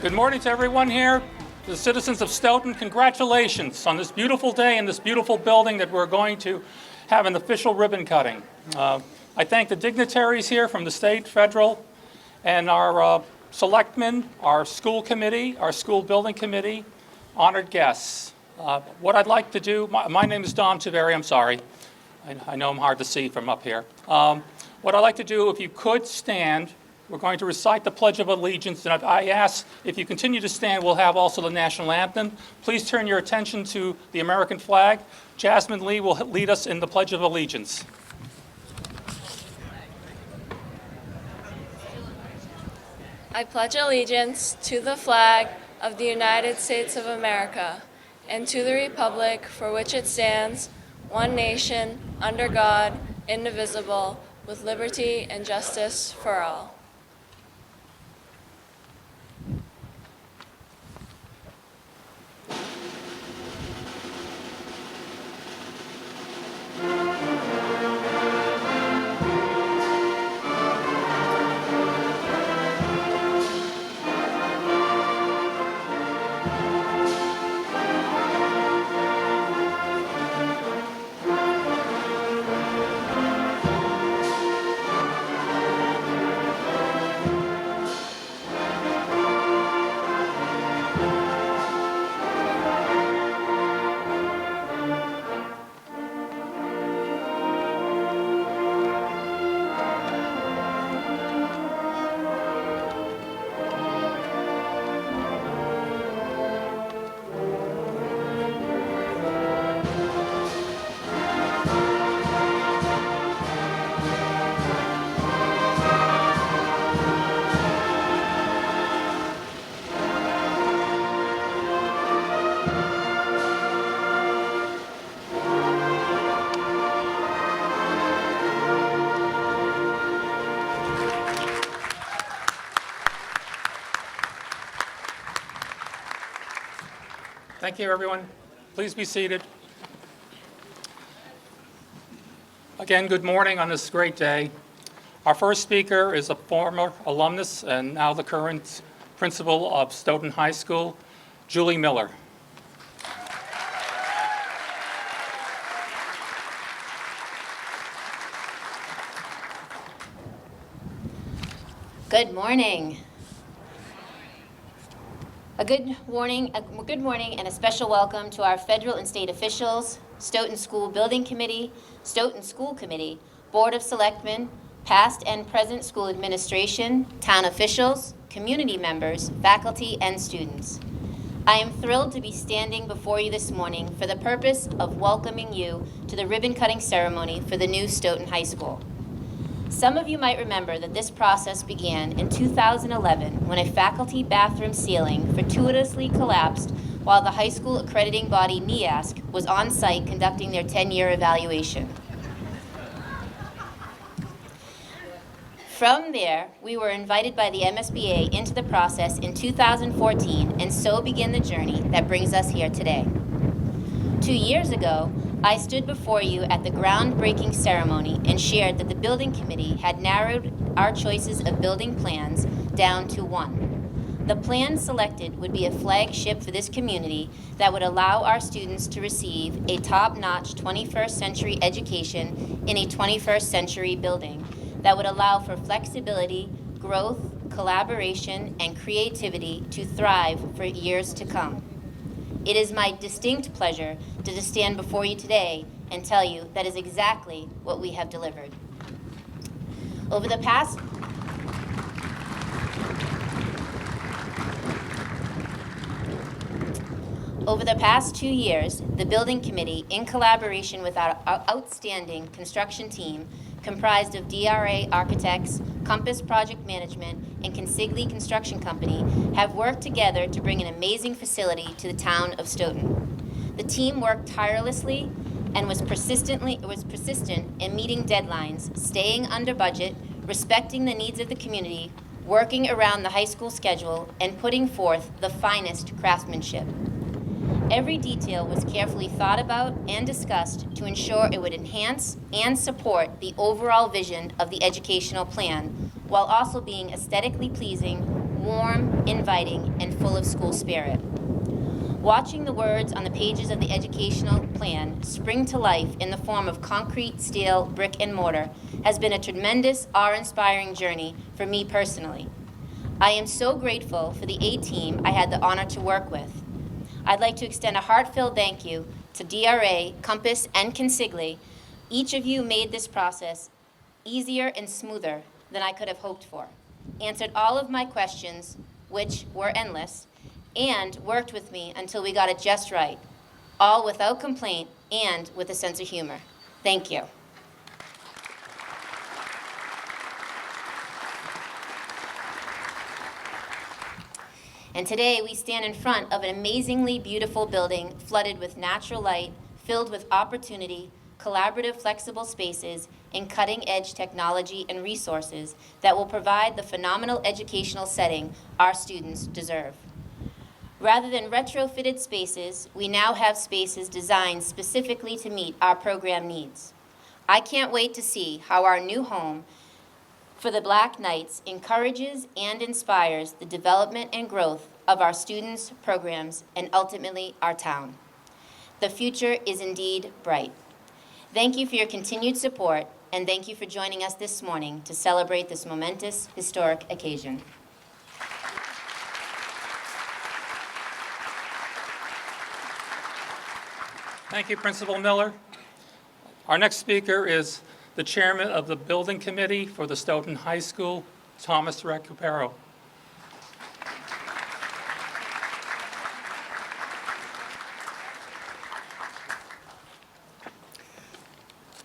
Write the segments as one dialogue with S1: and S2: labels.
S1: Good morning to everyone here. The citizens of Stoughton, congratulations on this beautiful day and this beautiful building that we're going to have an official ribbon cutting. I thank the dignitaries here from the state, federal, and our selectmen, our school committee, our school building committee, honored guests. What I'd like to do, my name is Dom Taveri, I'm sorry. I know I'm hard to see from up here. What I'd like to do, if you could stand, we're going to recite the Pledge of Allegiance, and I ask if you continue to stand, we'll have also the national anthem. Please turn your attention to the American flag. Jasmine Lee will lead us in the Pledge of Allegiance.
S2: I pledge allegiance to the flag of the United States of America and to the republic for which it stands, one nation, under God, indivisible, with liberty and justice for all.
S1: Thank you, everyone. Please be seated. Again, good morning on this great day. Our first speaker is a former alumnus and now the current principal of Stoughton High School, Julie Miller.
S3: Good morning. A good morning and a special welcome to our federal and state officials, Stoughton School Building Committee, Stoughton School Committee, Board of Selectmen, past and present school administration, town officials, community members, faculty, and students. I am thrilled to be standing before you this morning for the purpose of welcoming you to the ribbon cutting ceremony for the new Stoughton High School. Some of you might remember that this process began in 2011 when a faculty bathroom ceiling fortuitously collapsed while the high school accrediting body NEASC was on site conducting their 10-year evaluation. From there, we were invited by the MSBA into the process in 2014, and so began the journey that brings us here today. 2 years ago, I stood before you at the groundbreaking ceremony and shared that the building committee had narrowed our choices of building plans down to one. The plan selected would be a flagship for this community that would allow our students to receive a top-notch 21st century education in a 21st century building that would allow for flexibility, growth, collaboration, and creativity to thrive for years to come. It is my distinct pleasure to stand before you today and tell you that is exactly what we have delivered. Over the past Over the past 2 years, the Building Committee, in collaboration with our outstanding construction team, comprised of DRA Architects, Compass Project Management, and Consigli Construction Company, have worked together to bring an amazing facility to the town of Stoughton. The team worked tirelessly and was persistent in meeting deadlines, staying under budget, respecting the needs of the community, working around the high school schedule, and putting forth the finest craftsmanship. Every detail was carefully thought about and discussed to ensure it would enhance and support the overall vision of the educational plan, while also being aesthetically pleasing, warm, inviting, and full of school spirit. Watching the words on the pages of the educational plan spring to life in the form of concrete, steel, brick, and mortar has been a tremendous, awe-inspiring journey for me personally. I am so grateful for the A-team I had the honor to work with. I'd like to extend a heartfelt thank you to DRA, Compass, and Consigli. Each of you made this process easier and smoother than I could have hoped for, answered all of my questions, which were endless, and worked with me until we got it just right, all without complaint and with a sense of humor. Thank you. And today we stand in front of an amazingly beautiful building flooded with natural light, filled with opportunity, collaborative, flexible spaces, and cutting-edge technology and resources that will provide the phenomenal educational setting our students deserve. Rather than retrofitted spaces, we now have spaces designed specifically to meet our program needs. I can't wait to see how our new home for the Black Knights encourages and inspires the development and growth of our students, programs, and ultimately our town. The future is indeed bright. Thank you for your continued support, and thank you for joining us this morning to celebrate this momentous, historic occasion.
S1: Thank you, Principal Miller. Our next speaker is the chairman of the Building Committee for the Stoughton High School, Thomas Recupero.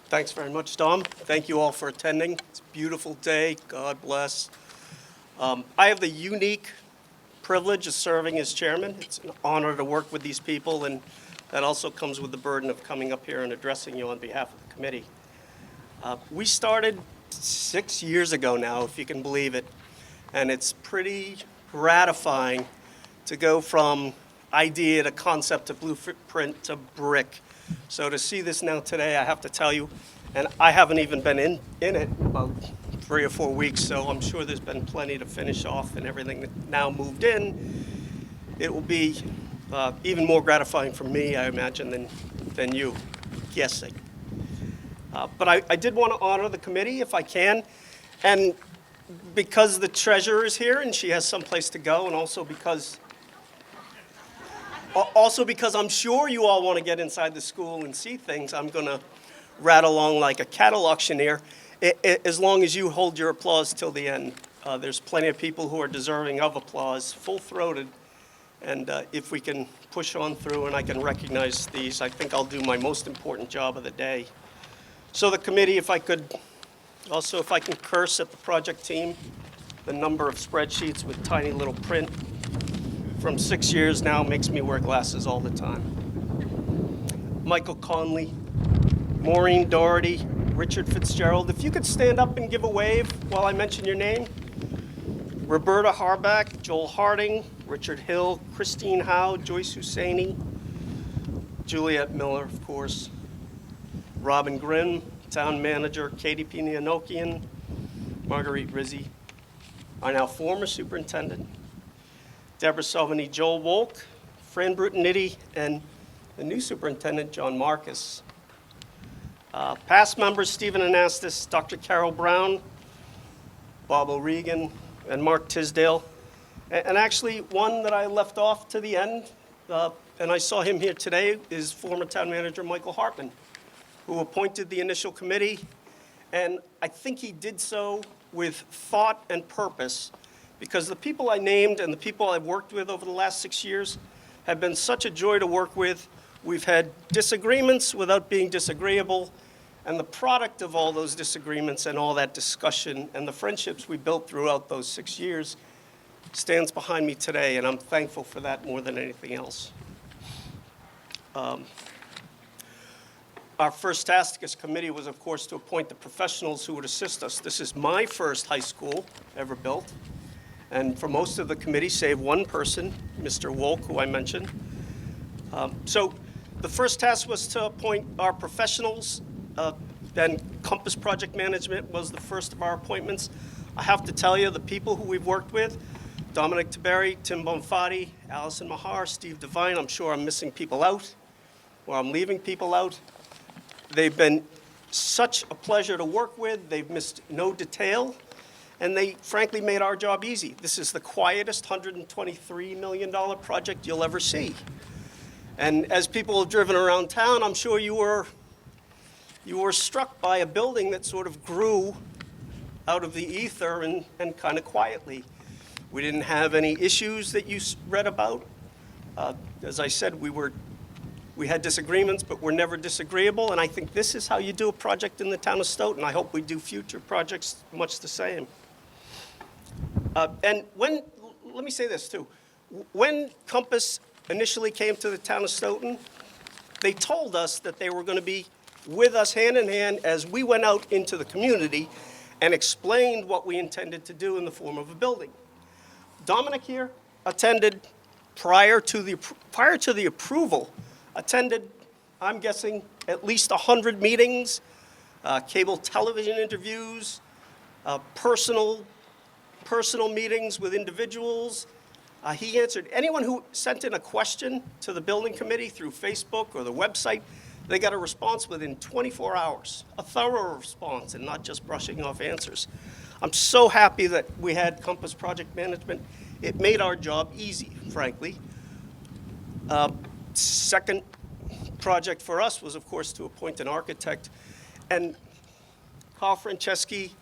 S4: Thanks very much, Dom. Thank you all for attending. It's a beautiful day. God bless. I have the unique privilege of serving as chairman. It's an honor to work with these people, and that also comes with the burden of coming up here and addressing you on behalf of the committee. We started 6 years ago now, if you can believe it, and it's pretty gratifying to go from idea to concept to blueprint to brick. So to see this now today, I have to tell you, and I haven't even been in it about 3 or 4 weeks, so I'm sure there's been plenty to finish off and everything that now moved in. It will be even more gratifying for me, I imagine, than you guessing. But I did want to honor the committee if I can, and because the treasurer is here and she has someplace to go, and also because I'm sure you all want to get inside the school and see things, I'm going to rattle along like a cattle auctioneer, as long as you hold your applause till the end. There's plenty of people who are deserving of applause, full-throated, and if we can push on through and I can recognize these, I think I'll do my most important job of the day. So the committee, if I can curse at the project team, the number of spreadsheets with tiny little print from 6 years now makes me wear glasses all the time. Michael Conley, Maureen Doherty, Richard Fitzgerald, if you could stand up and give a wave while I mention your name. Roberta Harback, Joel Harding, Richard Hill, Christine Howe, Joyce Husseini, Juliet Miller, of course, Robin Grimm, Town Manager, Katie Pianianokian, Marguerite Rizzi, our now former Superintendent, Deborah Selvany, Joel Wolk, Fran Brutinitti, and the new Superintendent, John Marcus. Past members, Stephen Anastas, Dr. Carol Brown, Bob O'Regan, and Mark Tisdale. And actually, one that I left off to the end, and I saw him here today, is former Town Manager Michael Hartman, who appointed the initial committee. And I think he did so with thought and purpose, because the people I named and the people I've worked with over the last 6 years have been such a joy to work with. We've had disagreements without being disagreeable, and the product of all those disagreements and all that discussion and the friendships we built throughout those 6 years stands behind me today, and I'm thankful for that more than anything else. Our first task as committee was, of course, to appoint the professionals who would assist us. This is my first high school ever built, and for most of the committee, save one person, Mr. Wolk, who I mentioned. So the first task was to appoint our professionals. Then Compass Project Management was the first of our appointments. I have to tell you, the people who we've worked with, Dominic Taberry, Tim Bonfatti, Allison Mahar, Steve Devine. I'm sure I'm missing people out, or I'm leaving people out. They've been such a pleasure to work with. They've missed no detail, and they frankly made our job easy. This is the quietest $123 million project you'll ever see. And as people have driven around town, I'm sure you were struck by a building that sort of grew out of the ether and kind of quietly. We didn't have any issues that you read about. As I said, we had disagreements, but we're never disagreeable, and I think this is how you do a project in the town of Stoughton. I hope we do future projects much the same. And let me say this too, when Compass initially came to the town of Stoughton, they told us that they were going to be with us hand in hand as we went out into the community and explained what we intended to do in the form of a building. Dominic here attended prior to the approval, attended, I'm guessing, at least 100 meetings, cable television interviews, personal meetings with individuals. He answered anyone who sent in a question to the building committee through Facebook or the website. They got a response within 24 hours, a thorough response, and not just brushing off answers. I'm so happy that we had Compass Project Management. It made our job easy, frankly. Second project for us was, of course, to appoint an architect. And Carl Franceschi,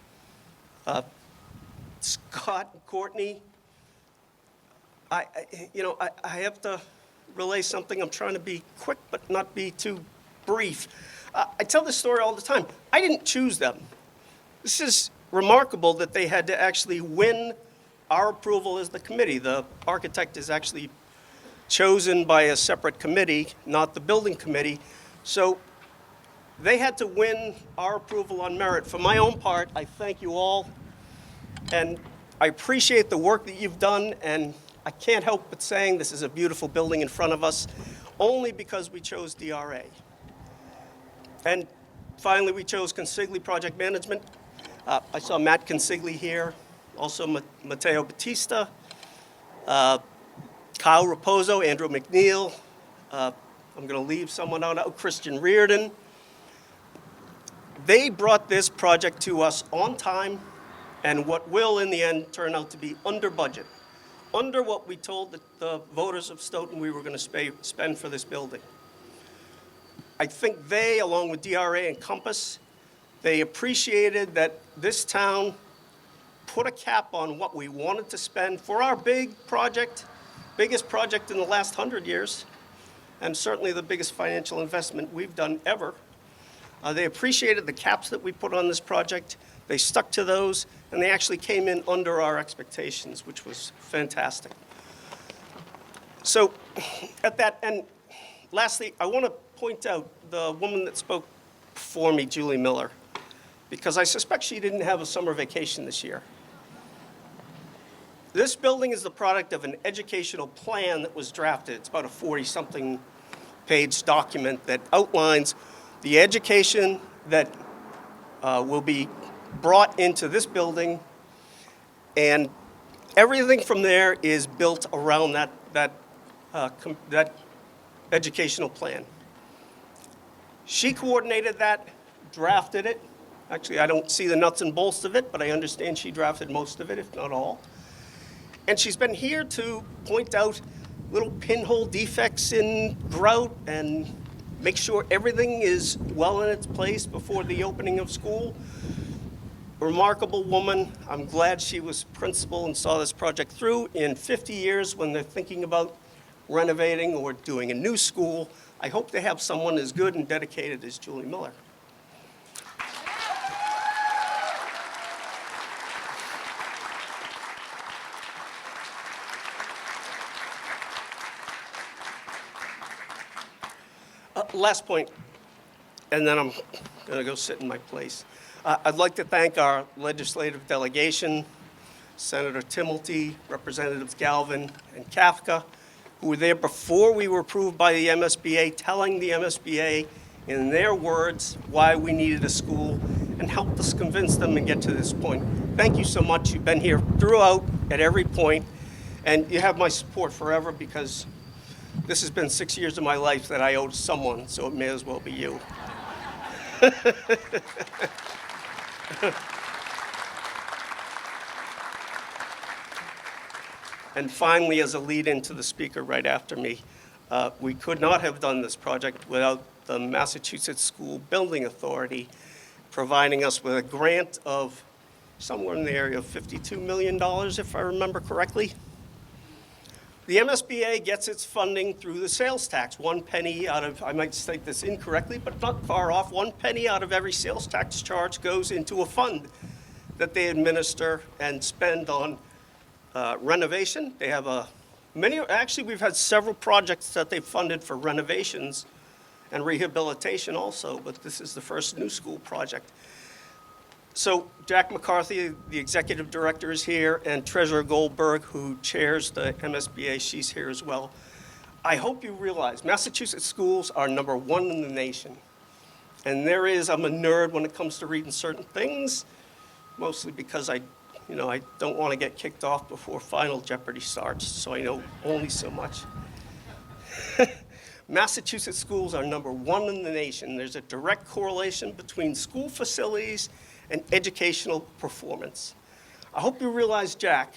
S4: Scott, and Courtney, I have to relay something. I'm trying to be quick, but not be too brief. I tell this story all the time. I didn't choose them. This is remarkable that they had to actually win our approval as the committee. The architect is actually chosen by a separate committee, not the building committee. So they had to win our approval on merit. For my own part, I thank you all, and I appreciate the work that you've done, and I can't help but saying this is a beautiful building in front of us, only because we chose DRA. And finally, we chose Consigli Project Management. I saw Matt Consigli here, also Matteo Batista, Kyle Raposo, Andrew McNeil. I'm going to leave someone out, Christian Reardon. They brought this project to us on time, and what will, in the end, turn out to be under budget, under what we told the voters of Stoughton we were going to spend for this building. I think they, along with DRA and Compass, they appreciated that this town put a cap on what we wanted to spend for our big project, biggest project in the last 100 years, and certainly the biggest financial investment we've done ever. They appreciated the caps that we put on this project. They stuck to those, and they actually came in under our expectations, which was fantastic. So at that, and lastly, I want to point out the woman that spoke before me, Julie Miller, because I suspect she didn't have a summer vacation this year. This building is the product of an educational plan that was drafted. It's about a 40-something page document that outlines the education that will be brought into this building, and everything from there is built around that educational plan. She coordinated that, drafted it. Actually, I don't see the nuts and bolts of it, but I understand she drafted most of it, if not all. And she's been here to point out little pinhole defects in grout and make sure everything is well in its place before the opening of school. A remarkable woman. I'm glad she was principal and saw this project through. In 50 years, when they're thinking about renovating or doing a new school, I hope they have someone as good and dedicated as Julie Miller. Last point, and then I'm going to go sit in my place. I'd like to thank our legislative delegation, Senator Timilty, Representatives Galvin and Kafka, who were there before we were approved by the MSBA, telling the MSBA in their words why we needed a school, and helped us convince them and get to this point. Thank you so much. You've been here throughout at every point, And you have my support forever because this has been 6 years of my life that I owe to someone, so it may as well be you. And finally, as a lead into the speaker right after me, we could not have done this project without the Massachusetts School Building Authority providing us with a grant of somewhere in the area of $52 million, if I remember correctly. The MSBA gets its funding through the sales tax. 1 penny out of, I might state this incorrectly, but not far off, 1 penny out of every sales tax charge goes into a fund that they administer and spend on renovation. They have actually we've had several projects that they've funded for renovations and rehabilitation also, but this is the first new school project. So Jack McCarthy, the executive director, is here, and Treasurer Goldberg, who chairs the MSBA, she's here as well. I hope you realize Massachusetts schools are #1 in the nation. And I'm a nerd when it comes to reading certain things, mostly because I don't want to get kicked off before Final Jeopardy starts, so I know only so much. Massachusetts schools are #1 in the nation. There's a direct correlation between school facilities and educational performance. I hope you realize, Jack,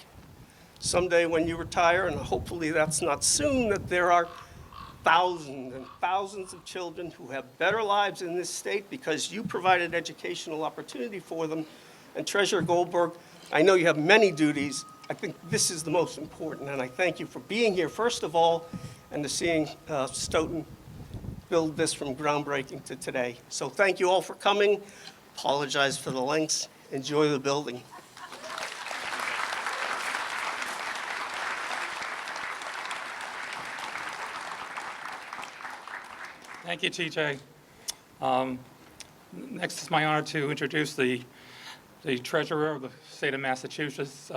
S4: someday when you retire, and hopefully that's not soon, that there are thousands and thousands of children who have better lives in this state because you provided educational opportunity for them. And Treasurer Goldberg, I know you have many duties. I think this is the most important, and I thank you for being here, first of all, and to seeing Stoughton build this from groundbreaking to today. So thank you all for coming. Apologize for the lengths. Enjoy the building.
S1: Thank you, TJ. Next, it's my honor to introduce the treasurer of the state of Massachusetts,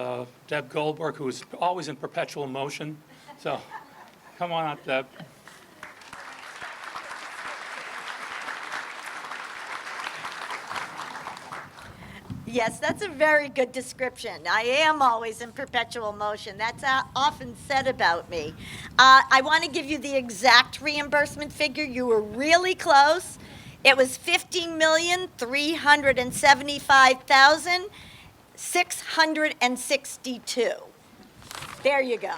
S1: Deb Goldberg, who is always in perpetual motion. So come on up, Deb.
S5: Yes, that's a very good description. I am always in perpetual motion. That's often said about me. I want to give you the exact reimbursement figure. You were really close. It was $15,375,662. There you go.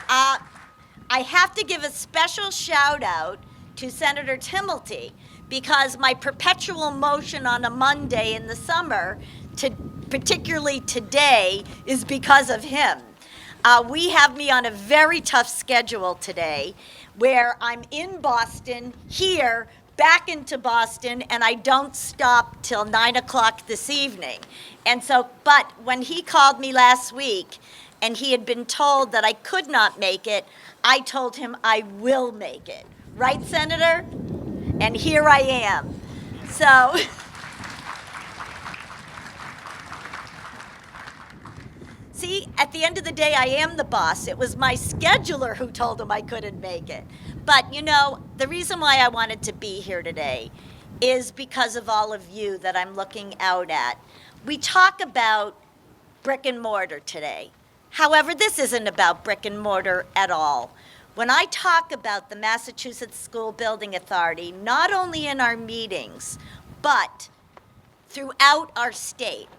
S5: I have to give a special shout out to Senator Timilty, because my perpetual motion on a Monday in the summer, particularly today, is because of him. We have me on a very tough schedule today, where I'm in Boston, here, back into Boston, and I don't stop till 9 o'clock this evening. And so, but when he called me last week, and he had been told that I could not make it, I told him I will make it. Right, Senator? And here I am. So, see, at the end of the day, I am the boss. It was my scheduler who told him I couldn't make it. But, you know, the reason why I wanted to be here today is because of all of you that I'm looking out at. We talk about brick and mortar today. However, this isn't about brick and mortar at all. When I talk about the Massachusetts School Building Authority, not only in our meetings, but throughout our state,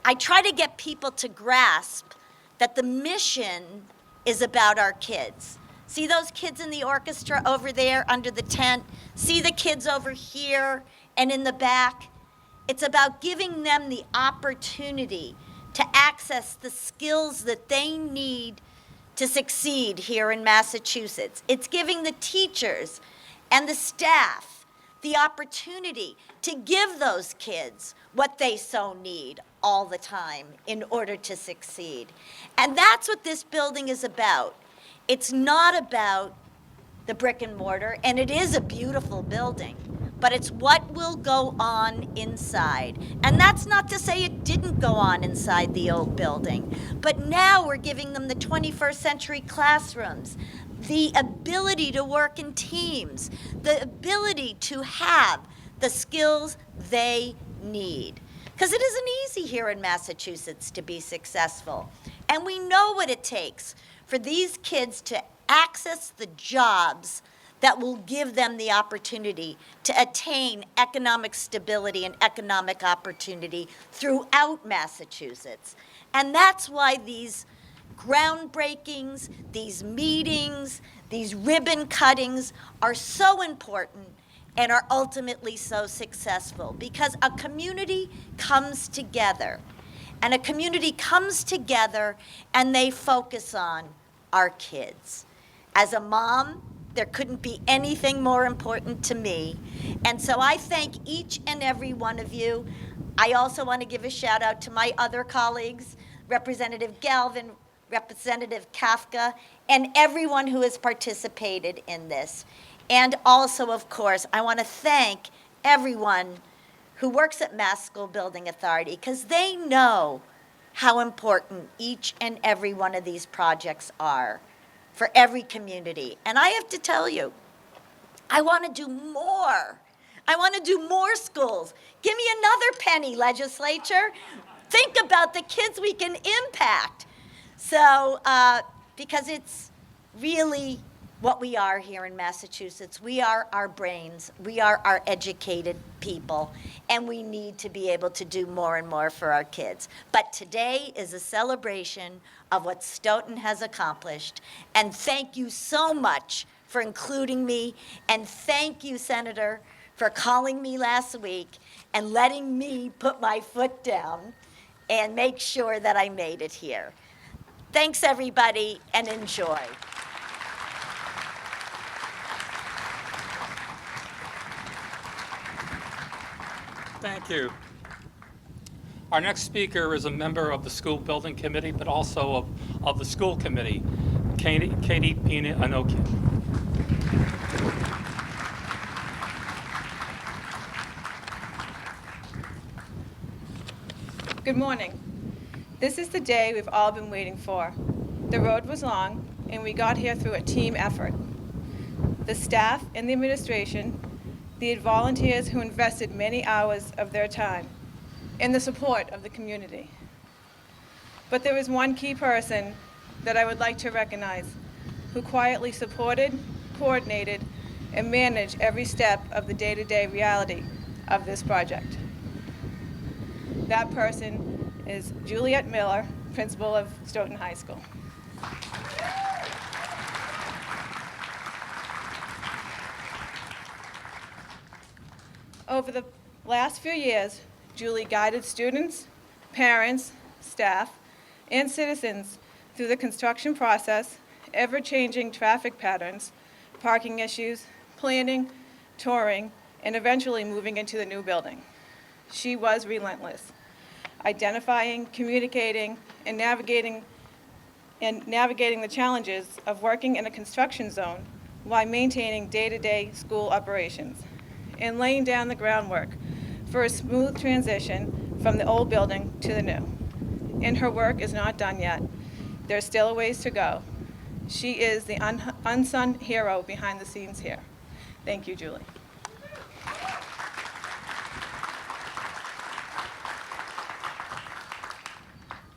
S5: I try to get people to grasp that the mission is about our kids. See those kids in the orchestra over there under the tent? See the kids over here and in the back? It's about giving them the opportunity to access the skills that they need to succeed here in Massachusetts. It's giving the teachers and the staff the opportunity to give those kids what they so need all the time in order to succeed. And that's what this building is about. It's not about the brick and mortar, and it is a beautiful building, but it's what will go on inside. And that's not to say it didn't go on inside the old building, but now we're giving them the 21st century classrooms, the ability to work in teams, the ability to have the skills they need. Because it isn't easy here in Massachusetts to be successful. And we know what it takes for these kids to access the jobs that will give them the opportunity to attain economic stability and economic opportunity throughout Massachusetts. And that's why these groundbreakings, these meetings, these ribbon cuttings are so important and are ultimately so successful, because a community comes together. And a community comes together and they focus on our kids. As a mom, there couldn't be anything more important to me. And so I thank each and every one of you. I also want to give a shout out to my other colleagues, Representative Galvin, Representative Kafka, and everyone who has participated in this. And also, of course, I want to thank everyone who works at Mass School Building Authority, because they know how important each and every one of these projects are for every community. And I have to tell you, I want to do more. I want to do more schools. Give me another penny, legislature. Think about the kids we can impact. So, because it's really what we are here in Massachusetts. We are our brains. We are our educated people. And we need to be able to do more and more for our kids. But today is a celebration of what Stoughton has accomplished. And thank you so much for including me. And thank you, Senator, for calling me last week and letting me put my foot down and make sure that I made it here. Thanks, everybody, and enjoy.
S1: Thank you. Our next speaker is a member of the School Building Committee, but also of the School Committee, Katie Pina Anoki.
S6: Good morning. This is the day we've all been waiting for. The road was long, and we got here through a team effort. The staff and the administration, the volunteers who invested many hours of their time, and the support of the community. But there is one key person that I would like to recognize, who quietly supported, coordinated, and managed every step of the day-to-day reality of this project. That person is Juliet Miller, principal of Stoughton High School. Over the last few years, Julie guided students, parents, staff, and citizens through the construction process, ever-changing traffic patterns, parking issues, planning, touring, and eventually moving into the new building. She was relentless, identifying, communicating, and navigating the challenges of working in a construction zone while maintaining day-to-day school operations, and laying down the groundwork for a smooth transition from the old building to the new. And her work is not done yet. There's still a ways to go. She is the unsung hero behind the scenes here. Thank you, Julie.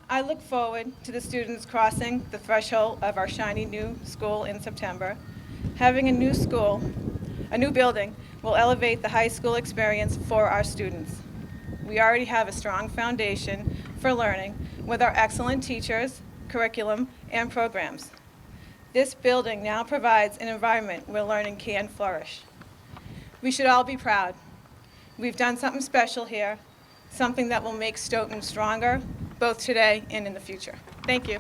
S6: I look forward to the students crossing the threshold of our shiny new school in September. Having a new building will elevate the high school experience for our students. We already have a strong foundation for learning with our excellent teachers, curriculum, and programs. This building now provides an environment where learning can flourish. We should all be proud. We've done something special here, something that will make Stoughton stronger, both today and in the future. Thank you.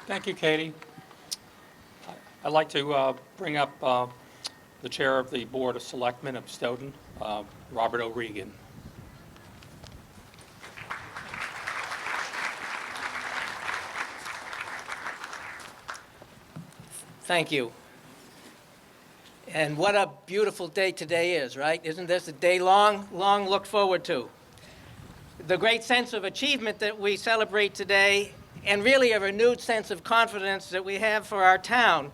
S1: Thank you, Katie. I'd like to bring up the chair of the Board of Selectmen of Stoughton, Robert O'Regan.
S7: Thank you. And what a beautiful day today is, right? Isn't this a day long looked forward to? The great sense of achievement that we celebrate today, and really a renewed sense of confidence that we have for our town,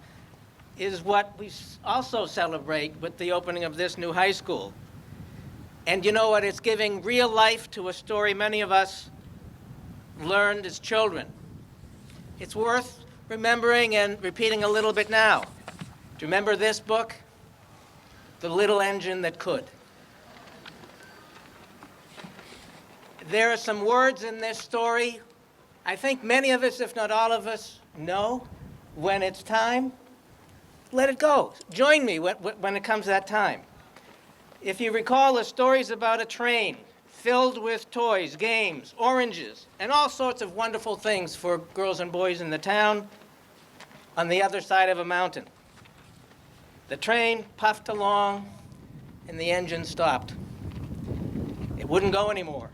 S7: is what we also celebrate with the opening of this new high school. And you know what? It's giving real life to a story many of us learned as children. It's worth remembering and repeating a little bit now. Do you remember this book? The Little Engine That Could. There are some words in this story I think many of us, if not all of us, know. When it's time, let it go. Join me when it comes that time. If you recall, the story's about a train filled with toys, games, oranges, and all sorts of wonderful things for girls and boys in the town on the other side of a mountain. The train puffed along, and the engine stopped. It wouldn't go anymore.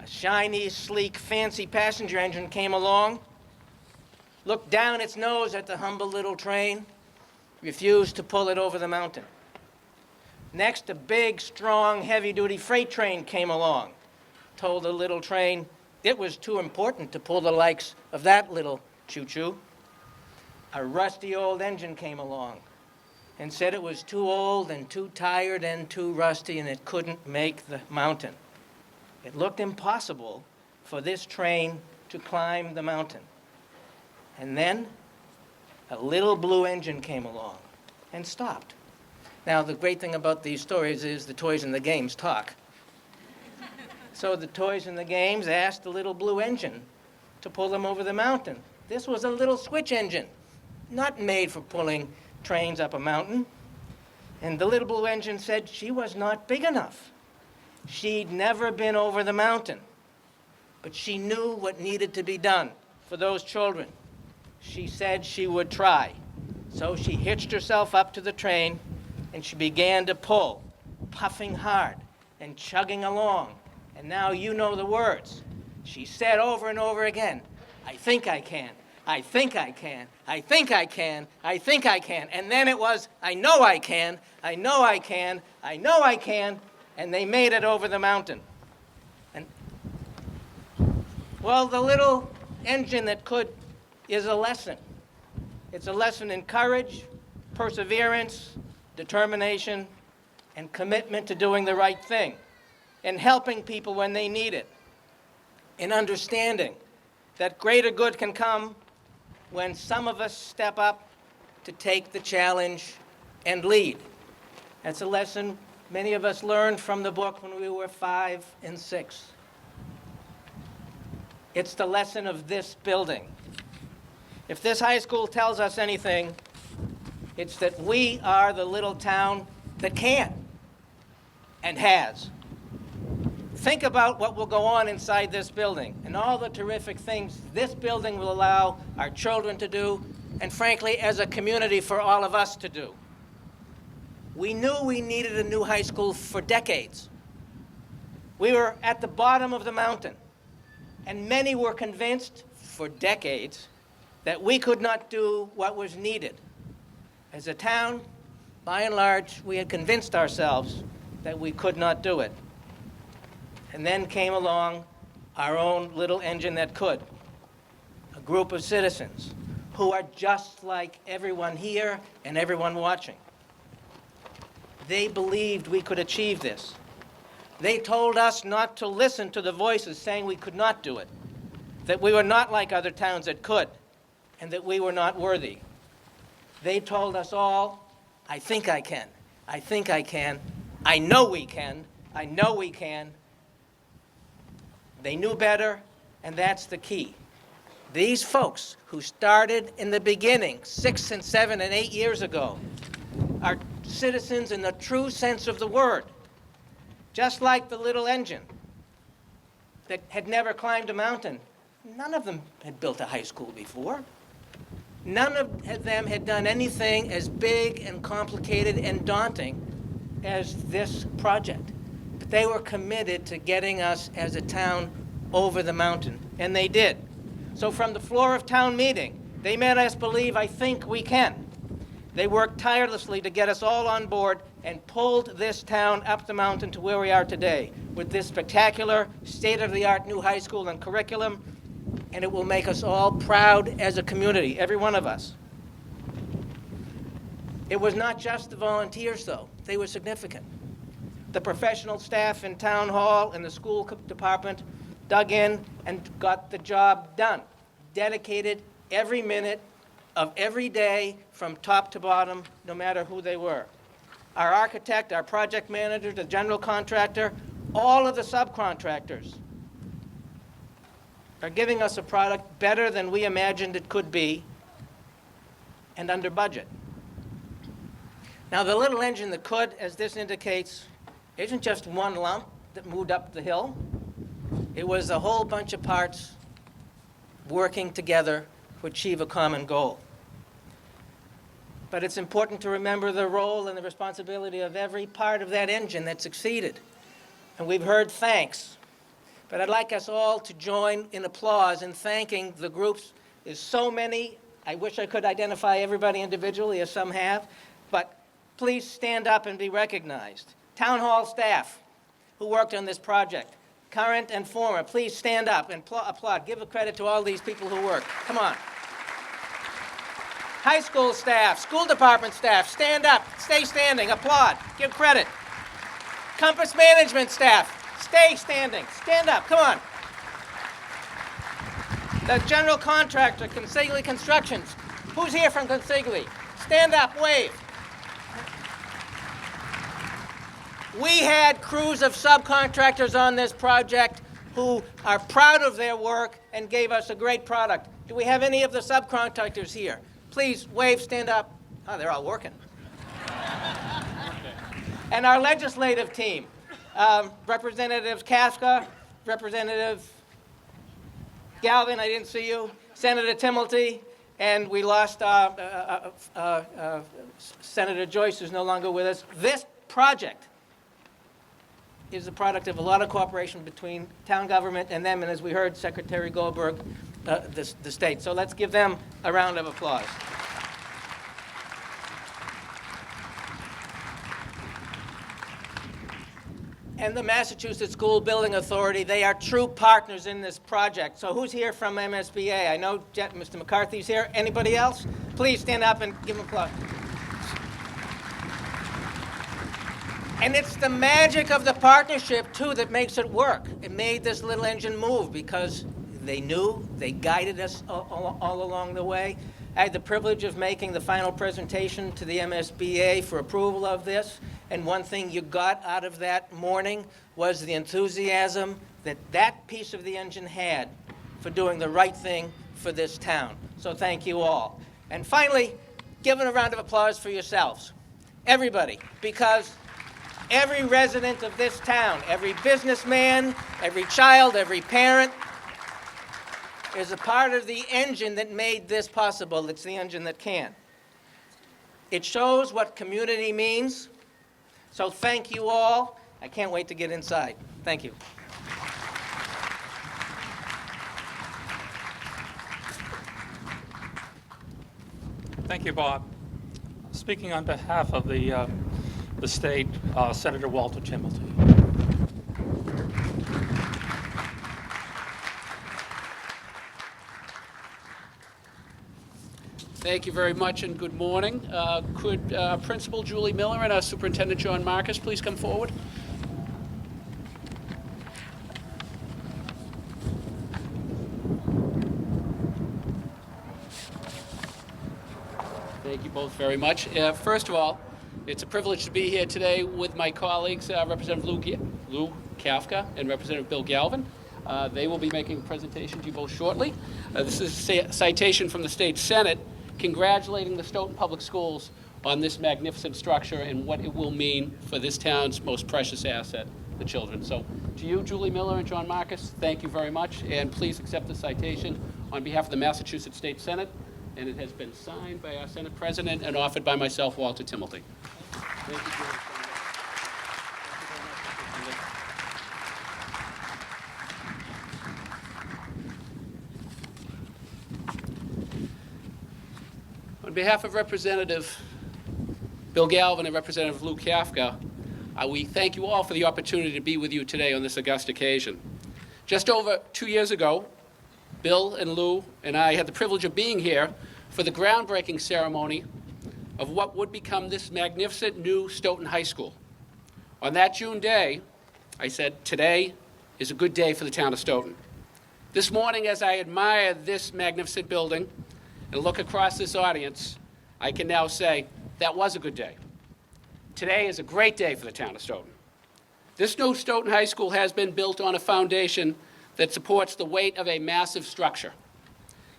S7: A shiny, sleek, fancy passenger engine came along, looked down its nose at the humble little train, refused to pull it over the mountain. Next, a big, strong, heavy-duty freight train came along, told the little train it was too important to pull the likes of that little choo-choo. A rusty old engine came along and said it was too old and too tired and too rusty and it couldn't make the mountain. It looked impossible for this train to climb the mountain. And then a little blue engine came along and stopped. Now, the great thing about these stories is the toys and the games talk. So the toys and the games asked the little blue engine to pull them over the mountain. This was a little switch engine, not made for pulling trains up a mountain. And the little blue engine said she was not big enough. She'd never been over the mountain, but she knew what needed to be done for those children. She said she would try. So she hitched herself up to the train and she began to pull, puffing hard and chugging along. And now you know the words. She said over and over again, I think I can, I think I can, I think I can, I think I can. And then it was, I know I can, I know I can, I know I can. And they made it over the mountain. And, well, the little engine that could is a lesson. It's a lesson in courage, perseverance, determination, and commitment to doing the right thing, and helping people when they need it, and understanding that greater good can come when some of us step up to take the challenge and lead. That's a lesson many of us learned from the book when we were 5 and 6. It's the lesson of this building. If this high school tells us anything, it's that we are the little town that can and has. Think about what will go on inside this building and all the terrific things this building will allow our children to do, and frankly, as a community, for all of us to do. We knew we needed a new high school for decades. We were at the bottom of the mountain, and many were convinced for decades that we could not do what was needed. As a town, by and large, we had convinced ourselves that we could not do it. And then came along our own little engine that could, a group of citizens who are just like everyone here and everyone watching. They believed we could achieve this. They told us not to listen to the voices saying we could not do it, that we were not like other towns that could, and that we were not worthy. They told us all, I think I can, I think I can, I know we can, I know we can. They knew better, and that's the key. These folks who started in the beginning 6 and 7 and 8 years ago are citizens in the true sense of the word, just like the little engine that had never climbed a mountain. None of them had built a high school before. None of them had done anything as big and complicated and daunting as this project. But they were committed to getting us as a town over the mountain, and they did. So from the floor of town meeting, they made us believe, I think we can. They worked tirelessly to get us all on board and pulled this town up the mountain to where we are today with this spectacular, state-of-the-art new high school and curriculum, and it will make us all proud as a community, every one of us. It was not just the volunteers, though. They were significant. The professional staff in town hall and the school department dug in and got the job done, dedicated every minute of every day from top to bottom, no matter who they were. Our architect, our project manager, the general contractor, all of the subcontractors are giving us a product better than we imagined it could be and under budget. Now, the little engine that could, as this indicates, isn't just one lump that moved up the hill. It was a whole bunch of parts working together to achieve a common goal. But it's important to remember the role and the responsibility of every part of that engine that succeeded. And we've heard thanks. But I'd like us all to join in applause in thanking the groups. There's so many. I wish I could identify everybody individually, as some have. But please stand up and be recognized. Town hall staff who worked on this project, current and former, please stand up and applaud. Give a credit to all these people who worked. Come on. High school staff, school department staff, stand up, stay standing, applaud, give credit. Compass management staff, stay standing, stand up, come on. The general contractor, Consigli Constructions. Who's here from Consigli? Stand up, wave. We had crews of subcontractors on this project who are proud of their work and gave us a great product. Do we have any of the subcontractors here? Please wave, stand up. Oh, they're all working. And our legislative team, Representative Kafka, Representative Galvin, I didn't see you, Senator Timilty, and we lost Senator Joyce, who's no longer with us. This project is the product of a lot of cooperation between town government and them, and as we heard, Secretary Goldberg, the state. So let's give them a round of applause. And the Massachusetts School Building Authority, they are true partners in this project. So who's here from MSBA? I know Mr. McCarthy's here. Anybody else? Please stand up and give them applause. And it's the magic of the partnership, too, that makes it work. It made this little engine move because they knew, they guided us all along the way. I had the privilege of making the final presentation to the MSBA for approval of this, and one thing you got out of that morning was the enthusiasm that that piece of the engine had for doing the right thing for this town. So thank you all. And finally, give it a round of applause for yourselves, everybody, because every resident of this town, every businessman, every child, every parent, is a part of the engine that made this possible. It's the engine that can. It shows what community means. So thank you all. I can't wait to get inside. Thank you.
S1: Thank you, Bob. Speaking on behalf of the state, Senator Walter Timilty.
S8: Thank you very much and good morning. Could Principal Julie Miller and our Superintendent John Marcus please come forward? Thank you both very much. First of all, it's a privilege to be here today with my colleagues, Representative Lou Kafka and Representative Bill Galvin. They will be making a presentation to you both shortly. This is a citation from the State Senate congratulating the Stoughton Public Schools on this magnificent structure and what it will mean for this town's most precious asset, the children. So to you, Julie Miller and John Marcus, thank you very much, and please accept the citation on behalf of the Massachusetts State Senate, and it has been signed by our Senate President and offered by myself, Walter Timilty. Thank you, Julie. On behalf of Representative Bill Galvin and Representative Lou Kafka, we thank you all for the opportunity to be with you today on this august occasion. Just over 2 years ago, Bill and Lou and I had the privilege of being here for the groundbreaking ceremony of what would become this magnificent new Stoughton High School. On that June day, I said, today is a good day for the town of Stoughton. This morning, as I admire this magnificent building and look across this audience, I can now say that was a good day. Today is a great day for the town of Stoughton. This new Stoughton High School has been built on a foundation that supports the weight of a massive structure.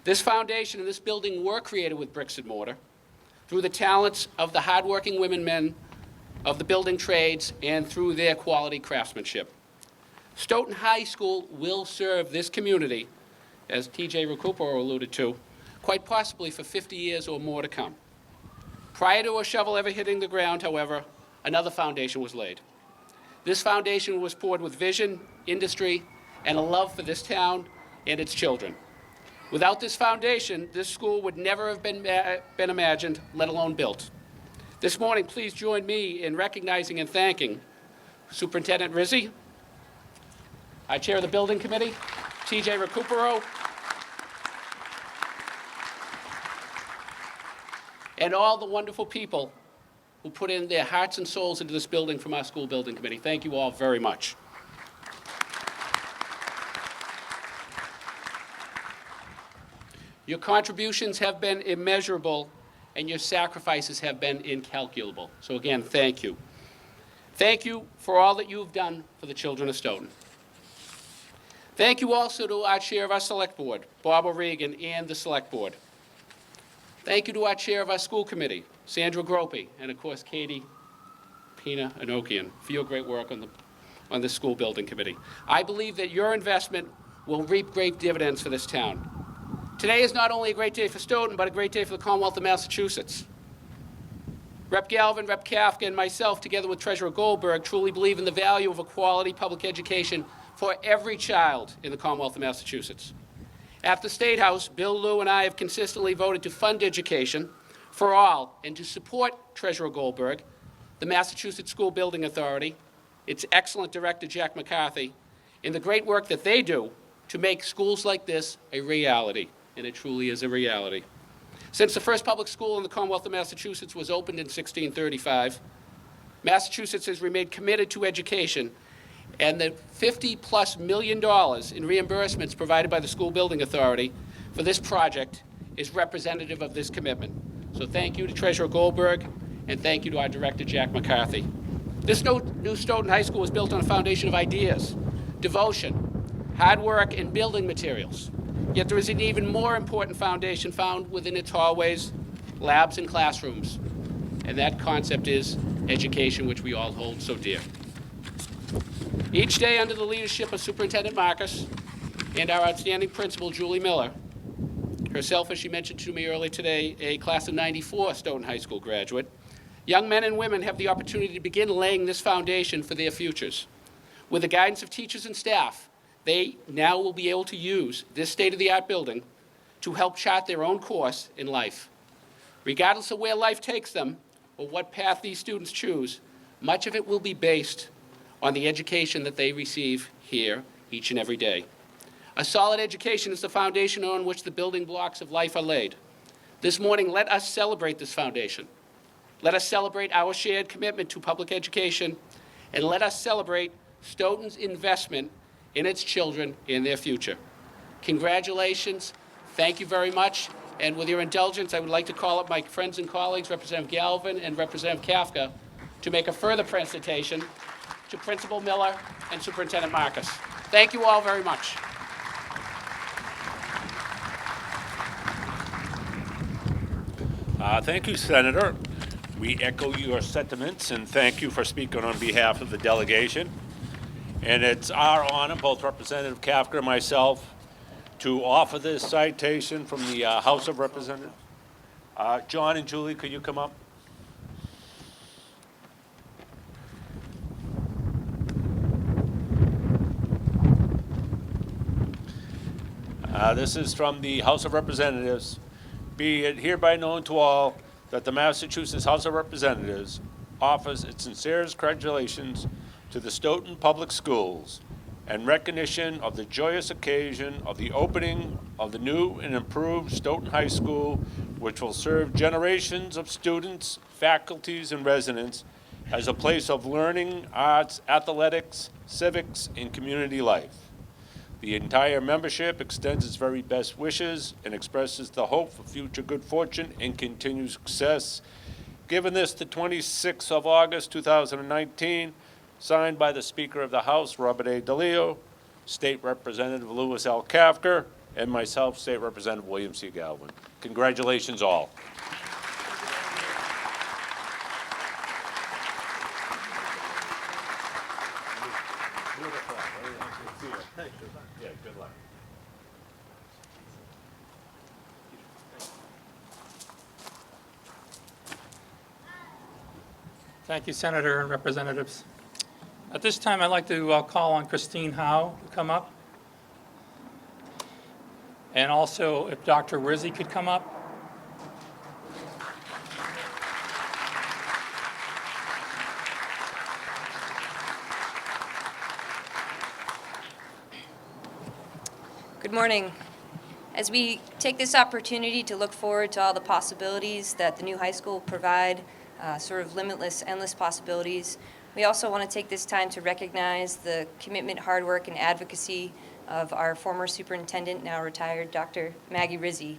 S8: This foundation and this building were created with bricks and mortar through the talents of the hardworking women and men of the building trades and through their quality craftsmanship. Stoughton High School will serve this community, as T.J. Recupero alluded to, quite possibly for 50 years or more to come. Prior to a shovel ever hitting the ground, however, another foundation was laid. This foundation was poured with vision, industry, and a love for this town and its children. Without this foundation, this school would never have been imagined, let alone built. This morning, please join me in recognizing and thanking Superintendent Rizzi, our Chair of the Building Committee, T.J. Recupero, and all the wonderful people who put in their hearts and souls into this building from our school building committee. Thank you all very much. Your contributions have been immeasurable, and your sacrifices have been incalculable. So again, thank you. Thank you for all that you've done for the children of Stoughton. Thank you also to our chair of our select board, Bob O'Regan, and the select board. Thank you to our chair of our school committee, Sandra Gropey, and of course, Katie Pina Anokian, for your great work on the school building committee. I believe that your investment will reap great dividends for this town. Today is not only a great day for Stoughton, but a great day for the Commonwealth of Massachusetts. Rep. Galvin, Rep. Kafka, and myself, together with Treasurer Goldberg, truly believe in the value of a quality public education for every child in the Commonwealth of Massachusetts. At the State House, Bill Liu and I have consistently voted to fund education for all and to support Treasurer Goldberg, the Massachusetts School Building Authority, its excellent director, Jack McCarthy, in the great work that they do to make schools like this a reality, and it truly is a reality. Since the first public school in the Commonwealth of Massachusetts was opened in 1635, Massachusetts has remained committed to education, and the $50+ million in reimbursements provided by the School Building Authority for this project is representative of this commitment. So thank you to Treasurer Goldberg, and thank you to our director, Jack McCarthy. This new Stoughton High School was built on a foundation of ideas, devotion, hard work, and building materials. Yet there is an even more important foundation found within its hallways, labs, and classrooms. And that concept is education, which we all hold so dear. Each day, under the leadership of Superintendent Marcus and our outstanding principal, Julie Miller, herself, as she mentioned to me earlier today, a class of '94 Stoughton High School graduate, young men and women have the opportunity to begin laying this foundation for their futures. With the guidance of teachers and staff, they now will be able to use this state-of-the-art building to help chart their own course in life. Regardless of where life takes them or what path these students choose, much of it will be based on the education that they receive here each and every day. A solid education is the foundation on which the building blocks of life are laid. This morning, let us celebrate this foundation. Let us celebrate our shared commitment to public education, and let us celebrate Stoughton's investment in its children and their future. Congratulations. Thank you very much. And with your indulgence, I would like to call up my friends and colleagues, Representative Galvin and Representative Kafka, to make a further presentation to Principal Miller and Superintendent Marcus. Thank you all very much.
S9: Thank you, Senator. We echo your sentiments, and thank you for speaking on behalf of the delegation. And it's our honor, both Representative Kafka and myself, to offer this citation from the House of Representatives. John and Julie, could you come up? This is from the House of Representatives. Be it hereby known to all that the Massachusetts House of Representatives offers its sincerest congratulations to the Stoughton Public Schools and recognition of the joyous occasion of the opening of the new and improved Stoughton High School which will serve generations of students, faculties, and residents as a place of learning, arts, athletics, civics, and community life. The entire membership extends its very best wishes and expresses the hope for future good fortune and continued success. Given this the 26th of August, 2019, signed by the Speaker of the House, Robert A. DeLeo, State Representative Louis L. Kafka, and myself, State Representative William C. Galvin. Congratulations all. Yeah, good luck.
S1: Thank you, Senator and Representatives. At this time, I'd like to call on Christine Howe to come up. And also, if Dr. Rizzi could come up.
S10: Good morning. As we take this opportunity to look forward to all the possibilities that the new high school provide, sort of limitless, endless possibilities, we also want to take this time to recognize the commitment, hard work, and advocacy of our former superintendent, now retired, Dr. Maggie Rizzi.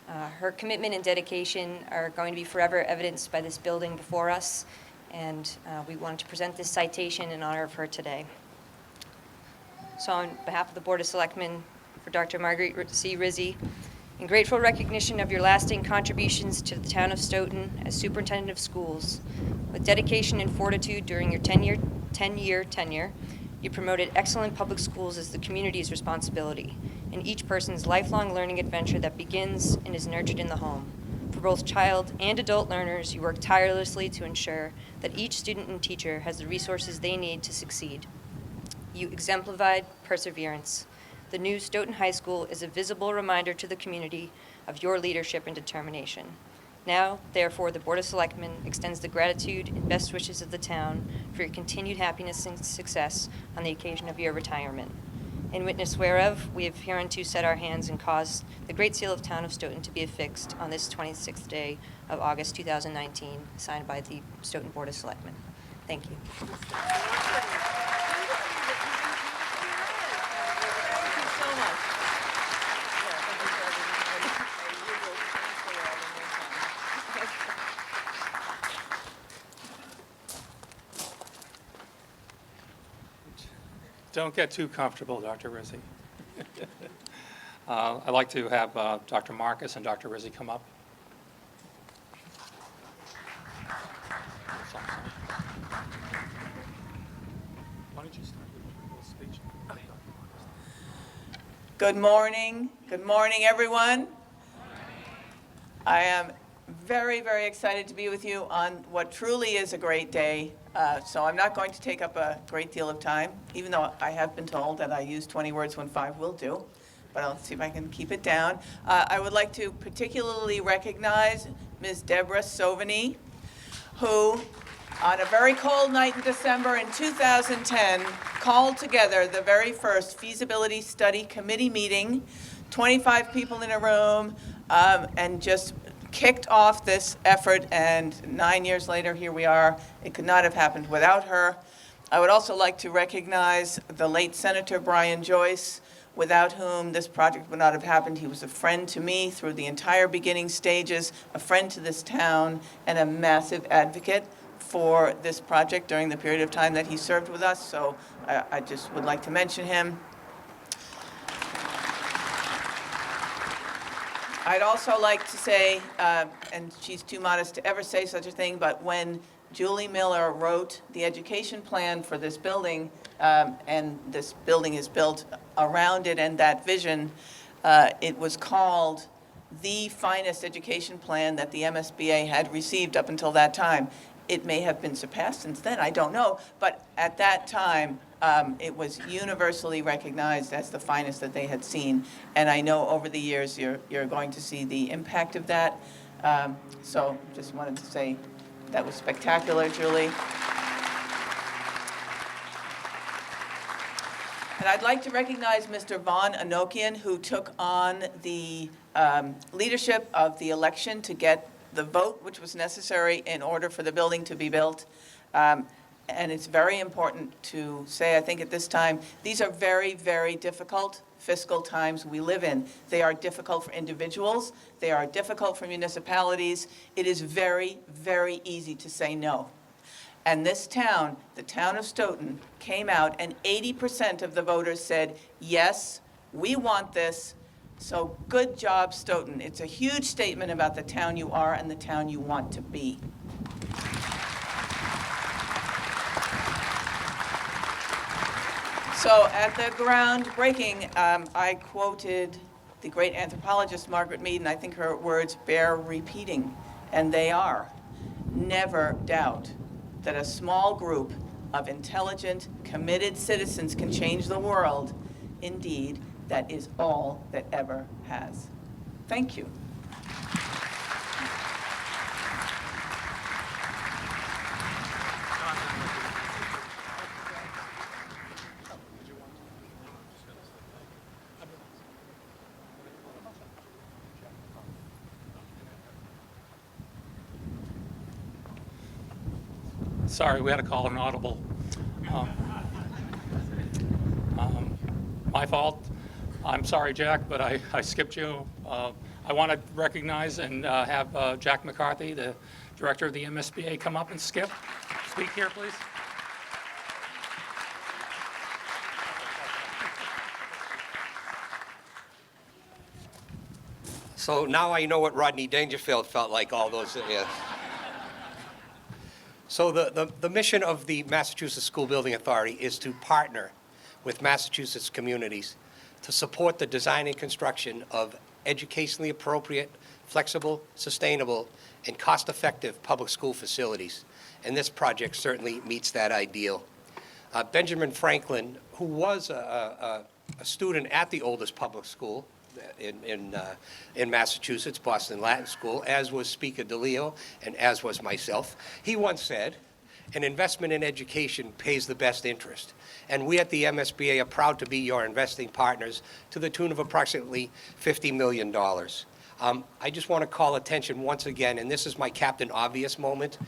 S10: Her commitment and dedication are going to be forever evidenced by this building before us, and we wanted to present this citation in honor of her today. So on behalf of the Board of Selectmen, for Dr. Marguerite C. Rizzi, in grateful recognition of your lasting contributions to the town of Stoughton as superintendent of schools, with dedication and fortitude during your 10-year tenure, you promoted excellent public schools as the community's responsibility, and each person's lifelong learning adventure that begins and is nurtured in the home. For both child and adult learners, you work tirelessly to ensure that each student and teacher has the resources they need to succeed. You exemplified perseverance. The new Stoughton High School is a visible reminder to the community of your leadership and determination. Now, therefore, the Board of Selectmen extends the gratitude and best wishes of the town for your continued happiness and success on the occasion of your retirement. In witness whereof, we have hereunto set our hands and caused the Great Seal of Town of Stoughton to be affixed on this 26th day of August 2019, signed by the Stoughton Board of Selectmen. Thank you.
S1: Don't get too comfortable, Dr. Rizzi. I'd like to have Dr. Marcus and Dr. Rizzi come up. Why don't you start with a little speech?
S11: Good morning. Good morning, everyone. I am very, very excited to be with you on what truly is a great day. So I'm not going to take up a great deal of time, even though I have been told that I use 20 words when 5 will do. But I'll see if I can keep it down. I would like to particularly recognize Ms. Deborah Sovany, who, on a very cold night in December in 2010, called together the very first feasibility study committee meeting, 25 people in a room, and just kicked off this effort, and 9 years later, here we are. It could not have happened without her. I would also like to recognize the late Senator Brian Joyce, without whom this project would not have happened. He was a friend to me through the entire beginning stages, a friend to this town, and a massive advocate for this project during the period of time that he served with us, so I just would like to mention him. I'd also like to say, and she's too modest to ever say such a thing, but when Julie Miller wrote the education plan for this building, and this building is built around it and that vision, it was called the finest education plan that the MSBA had received up until that time. It may have been surpassed since then, I don't know, but at that time, it was universally recognized as the finest that they had seen. And I know over the years you're going to see the impact of that. So just wanted to say that was spectacular, Julie. And I'd like to recognize Mr. Vaughn Anokian, who took on the leadership of the election to get the vote which was necessary in order for the building to be built. And it's very important to say, I think at this time, these are very, very difficult fiscal times we live in. They are difficult for individuals. They are difficult for municipalities. It is very, very easy to say no. And this town, the town of Stoughton, came out and 80% of the voters said, yes, we want this. So good job, Stoughton. It's a huge statement about the town you are and the town you want to be. So at the groundbreaking, I quoted the great anthropologist Margaret Mead, and I think her words bear repeating, and they are, never doubt that a small group of intelligent, committed citizens can change the world. Indeed, that is all that ever has. Thank you.
S1: Sorry, we had to call an audible. My fault. I'm sorry, Jack, but I skipped you. I want to recognize and have Jack McCarthy, the director of the MSBA, come up and speak here, please.
S12: So now I know what Rodney Dangerfield felt like all those years. So the mission of the Massachusetts School Building Authority is to partner with Massachusetts communities to support the design and construction of educationally appropriate, flexible, sustainable, and cost-effective public school facilities. And this project certainly meets that ideal. Benjamin Franklin, who was a student at the oldest public school in Massachusetts, Boston Latin School, as was Speaker DeLeo and as was myself, he once said, an investment in education pays the best interest. And we at the MSBA are proud to be your investing partners to the tune of approximately $50 million. I just want to call attention once again, and this is my Captain Obvious moment,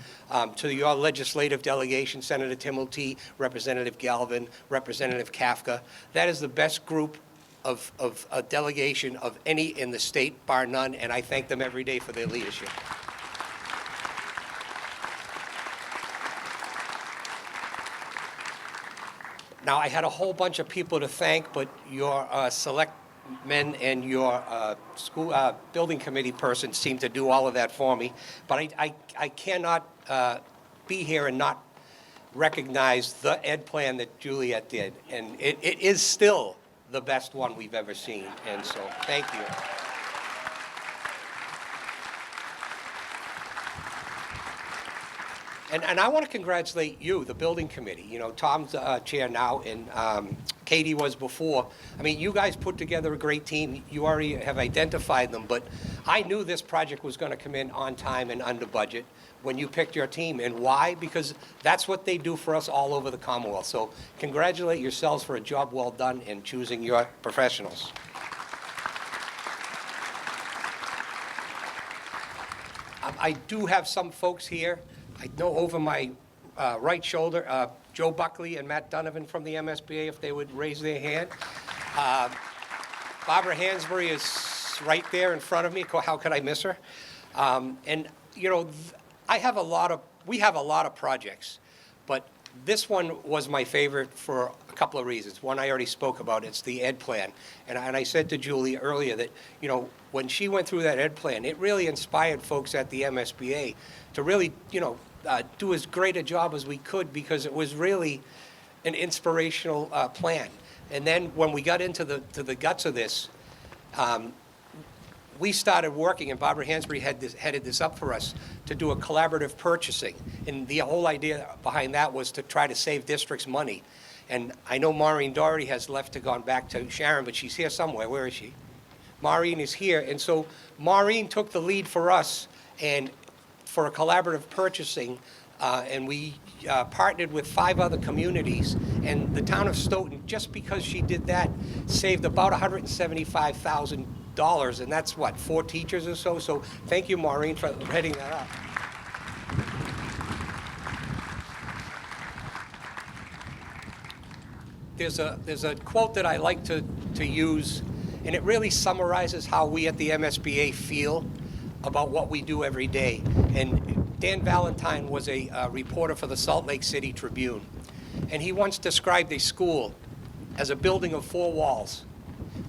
S12: to your legislative delegation, Senator Timilty, Representative Galvin, Representative Kafka. That is the best group of a delegation of any in the state, bar none, and I thank them every day for their leadership. Now, I had a whole bunch of people to thank, but your selectmen and your school building committee person seemed to do all of that for me. But I cannot be here and not recognize the ed plan that Juliet did. And it is still the best one we've ever seen. And so, thank you. And I want to congratulate you, the building committee. You know, Tom's chair now, and Katie was before. I mean, you guys put together a great team. You already have identified them, but I knew this project was going to come in on time and under budget when you picked your team. And why? Because that's what they do for us all over the Commonwealth. So congratulate yourselves for a job well done in choosing your professionals. I do have some folks here. I know over my right shoulder, Joe Buckley and Matt Donovan from the MSBA, if they would raise their hand. Barbara Hansberry is right there in front of me. How could I miss her? And, you know, we have a lot of projects, but this one was my favorite for a couple of reasons. One I already spoke about, it's the ed plan. And I said to Julie earlier that, you know, when she went through that ed plan, it really inspired folks at the MSBA to really, you know, do as great a job as we could, because it was really an inspirational plan. And then when we got into the guts of this, we started working, and Barbara Hansberry headed this up for us, to do a collaborative purchasing. And the whole idea behind that was to try to save districts money. And I know Maureen Doherty has left to gone back to Sharon, but she's here somewhere. Where is she? Maureen is here. And so Maureen took the lead for us and for a collaborative purchasing, and we partnered with 5 other communities. And the town of Stoughton, just because she did that, saved about $175,000 and that's what, 4 teachers or so? So thank you, Maureen, for heading that up. There's a quote that I like to use, and it really summarizes how we at the MSBA feel about what we do every day. And Dan Valentine was a reporter for the Salt Lake City Tribune, and he once described a school as a building of 4 walls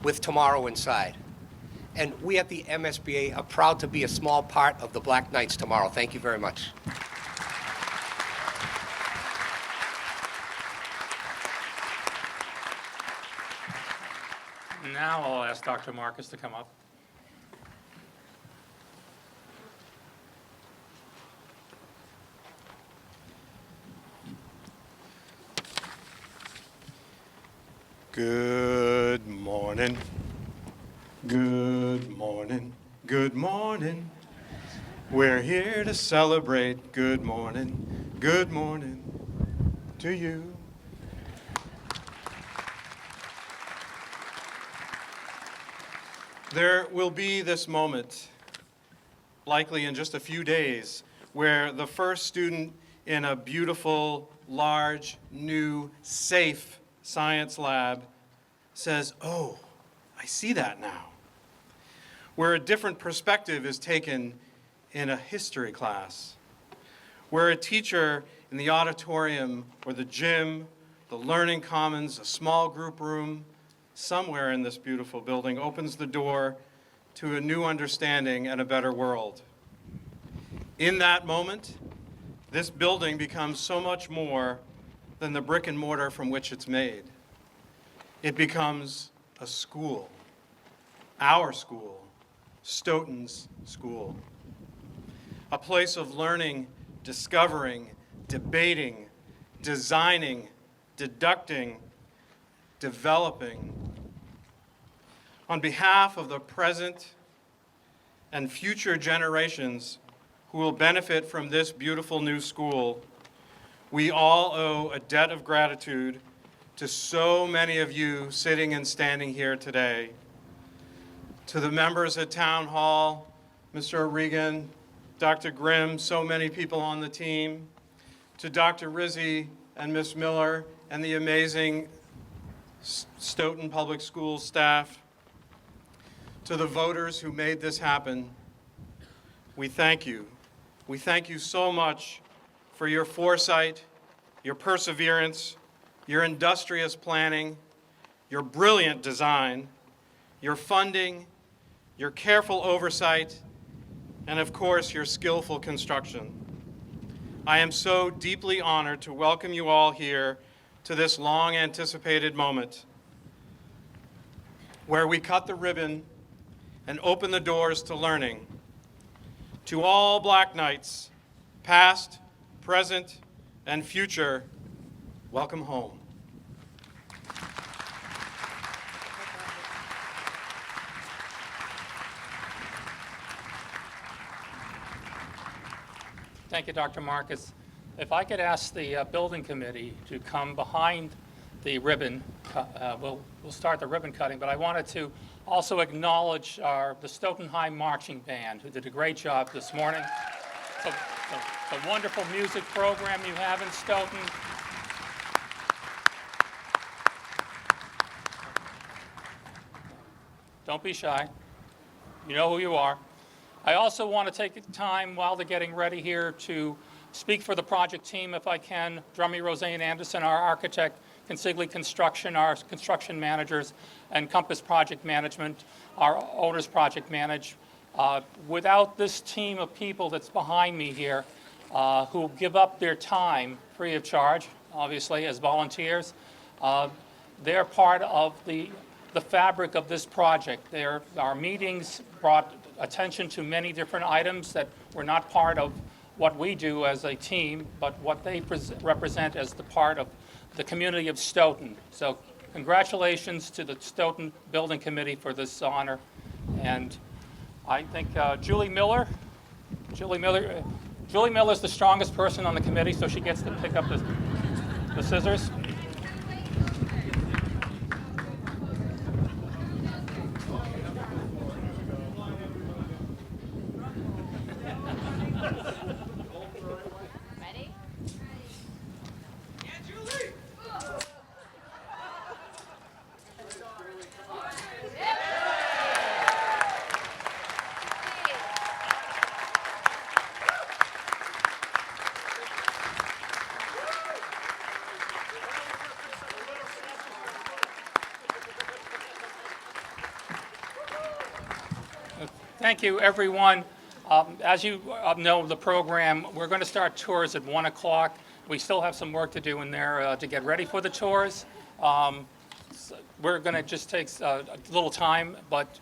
S12: with tomorrow inside. And we at the MSBA are proud to be a small part of the Black Knights tomorrow. Thank you very much.
S1: Now I'll ask Dr. Marcus to come up.
S13: Good morning. Good morning. Good morning. We're here to celebrate. Good morning. Good morning to you. There will be this moment, likely in just a few days, where the first student in a beautiful, large, new, safe science lab says, "Oh, I see that now." Where a different perspective is taken in a history class. Where a teacher in the auditorium or the gym, the learning commons, a small group room, somewhere in this beautiful building opens the door to a new understanding and a better world. In that moment, this building becomes so much more than the brick and mortar from which it's made. It becomes a school, our school, Stoughton's school. A place of learning, discovering, debating, designing, deducting, developing. On behalf of the present and future generations who will benefit from this beautiful new school, we all owe a debt of gratitude to so many of you sitting and standing here today. To the members at Town Hall, Mr. O'Regan, Dr. Grimm, so many people on the team, to Dr. Rizzi and Ms. Miller and the amazing Stoughton Public Schools staff, to the voters who made this happen, we thank you. We thank you so much for your foresight, your perseverance, your industrious planning, your brilliant design, your funding, your careful oversight, and of course, your skillful construction. I am so deeply honored to welcome you all here to this long-anticipated moment where we cut the ribbon and open the doors to learning. To all Black Knights, past, present, and future, welcome home.
S1: Thank you, Dr. Marcus. If I could ask the building committee to come behind the ribbon, we'll start the ribbon cutting, but I wanted to also acknowledge the Stoughton High Marching Band, who did a great job this morning. The wonderful music program you have in Stoughton. Don't be shy. You know who you are. I also want to take time while they're getting ready here to speak for the project team, if I can. Drummy Roseanne Anderson, our architect, Consigli Construction, our construction managers, and Compass Project Management, our owners project manage. Without this team of people that's behind me here, who give up their time free of charge, obviously, as volunteers, they're part of the fabric of this project. Our meetings brought attention to many different items that were not part of what we do as a team, but what they represent as the part of the community of Stoughton. So congratulations to the Stoughton Building Committee for this honor. And I think Julie Miller's the strongest person on the committee, so she gets to pick up the scissors. Thank you, everyone. As you know the program, we're going to start tours at 1 o'clock. We still have some work to do in there to get ready for the tours. We're going to just take a little time, but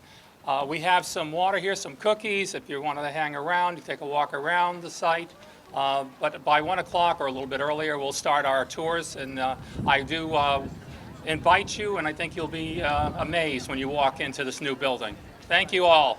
S1: we have some water here, some cookies. If you want to hang around, you take a walk around the site. But by 1 o'clock or a little bit earlier, we'll start our tours. And I do invite you, and I think you'll be amazed when you walk into this new building. Thank you all.